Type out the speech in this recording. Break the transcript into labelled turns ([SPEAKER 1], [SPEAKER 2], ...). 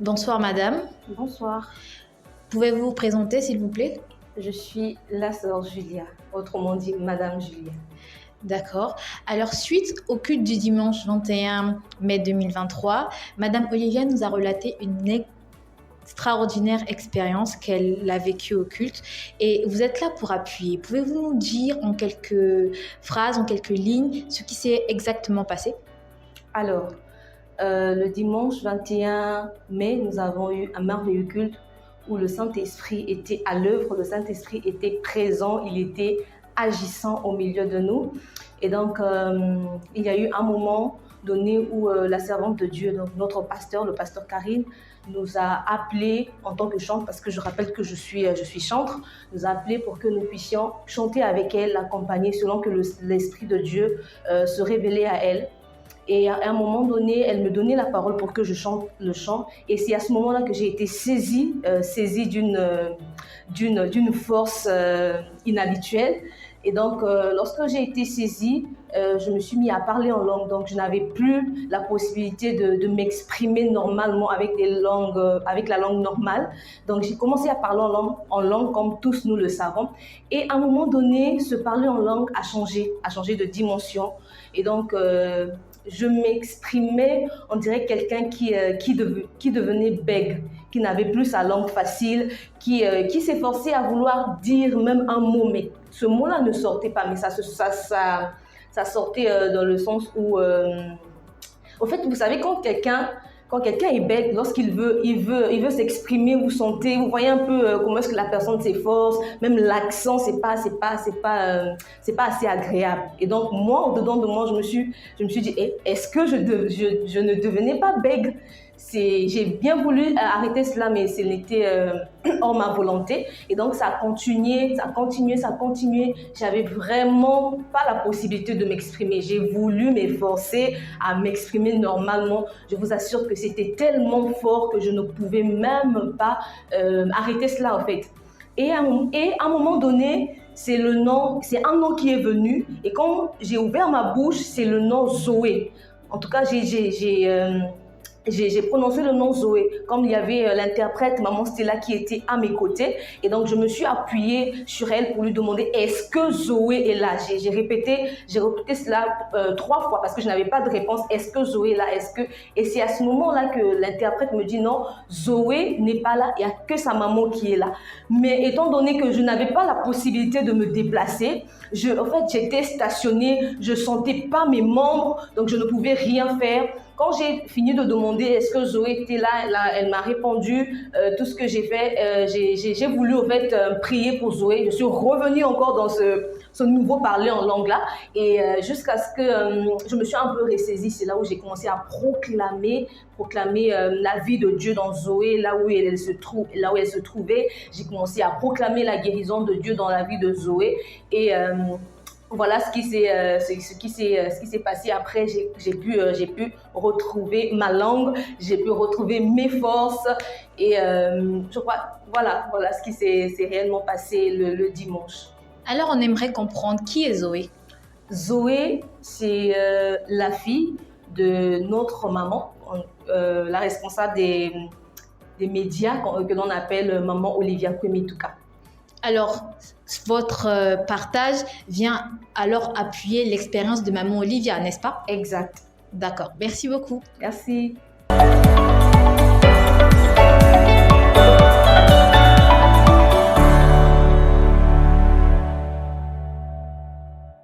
[SPEAKER 1] Bonsoir madame,
[SPEAKER 2] Bonsoir,
[SPEAKER 1] pouvez-vous vous présenter s'il vous plaît?
[SPEAKER 2] je suis la sœur Julia, autrement dit Madame Julia.
[SPEAKER 1] D'accord. Alors suite au culte du dimanche 21 mai 2023, madame Olivia nous a relaté une extraordinaire expérience qu'elle a vécue au culte et vous êtes là pour appuyer. Pouvez-vous nous dire en quelques phrases, en quelques lignes, ce qui s'est exactement passé?
[SPEAKER 2] Alors, le dimanche 21 mai, nous avons eu un merveilleux culte où le Saint-Esprit était à l'œuvre, le Saint-Esprit était présent, il était agissant au milieu de nous. Et donc, il y a eu un moment donné où la servante de Dieu, donc notre pasteur, le pasteur Karine, nous a appelés en tant que chantre, parce que je rappelle que je suis chantre, nous a appelés pour que nous puissions chanter avec elle, l'accompagner selon que l'Esprit de Dieu se révélait à elle. Et à un moment donné, elle me donnait la parole pour que je chante le chant. Et c'est à ce moment-là que j'ai été saisie d'une force inhabituelle. Et donc, lorsque j'ai été saisie, je me suis mis à parler en langue. Donc, je n'avais plus la possibilité de m'exprimer normalement avec la langue normale. Donc, j'ai commencé à parler en langue comme tous nous le savons. Et à un moment donné, ce parler en langue a changé de dimension. Et donc, je m'exprimais, on dirait quelqu'un qui devenait bègue, qui n'avait plus sa langue facile, qui s'efforçait à vouloir dire même un mot, mais ce mot-là ne sortait pas, mais ça sortait dans le sens où, au fait, vous savez, quand quelqu'un est bête, lorsqu'il veut s'exprimer, vous sentez, vous voyez un peu comment est-ce que la personne s'efforce, même l'accent, c'est pas assez agréable. Et donc, moi, au-dedans de moi, je me suis dit, est-ce que je ne devenais pas bègue? J'ai bien voulu arrêter cela, mais ce n'était hors ma volonté. Et donc, ça a continué, ça a continué, ça a continué. J'avais vraiment pas la possibilité de m'exprimer. J'ai voulu m'efforcer à m'exprimer normalement. Je vous assure que c'était tellement fort que je ne pouvais même pas arrêter cela, en fait. Et à un moment donné, c'est un nom qui est venu. Et quand j'ai ouvert ma bouche, c'est le nom Zoé. En tout cas, j'ai prononcé le nom Zoé. Comme il y avait l'interprète, maman Stella, qui était à mes côtés. Et donc, je me suis appuyée sur elle pour lui demander, est-ce que Zoé est là? J'ai répété cela 3 fois parce que je n'avais pas de réponse. Est-ce que Zoé est là? Et c'est à ce moment-là que l'interprète me dit, non, Zoé n'est pas là. Il n'y a que sa maman qui est là. Mais étant donné que je n'avais pas la possibilité de me déplacer, en fait, j'étais stationnée. Je ne sentais pas mes membres, donc je ne pouvais rien faire. Quand j'ai fini de demander est-ce que Zoé était là, elle m'a répondu tout ce que j'ai fait. J'ai voulu en fait prier pour Zoé. Je suis revenue encore dans ce nouveau parler en langue là et jusqu'à ce que je me suis un peu ressaisie. C'est là où j'ai commencé à proclamer la vie de Dieu dans Zoé, là où elle se trouvait. J'ai commencé à proclamer la guérison de Dieu dans la vie de Zoé et voilà ce qui s'est passé après. J'ai pu retrouver ma langue, j'ai pu retrouver mes forces et je crois voilà ce qui s'est réellement passé le dimanche.
[SPEAKER 1] Alors on aimerait comprendre qui est Zoé.
[SPEAKER 2] Zoé, c'est la fille de notre maman, la responsable des médias que l'on appelle maman Olivia Kwemituka.
[SPEAKER 1] Alors, votre partage vient alors appuyer l'expérience de maman Olivia, n'est-ce pas?
[SPEAKER 2] Exact.
[SPEAKER 1] D'accord, merci beaucoup.
[SPEAKER 2] Merci.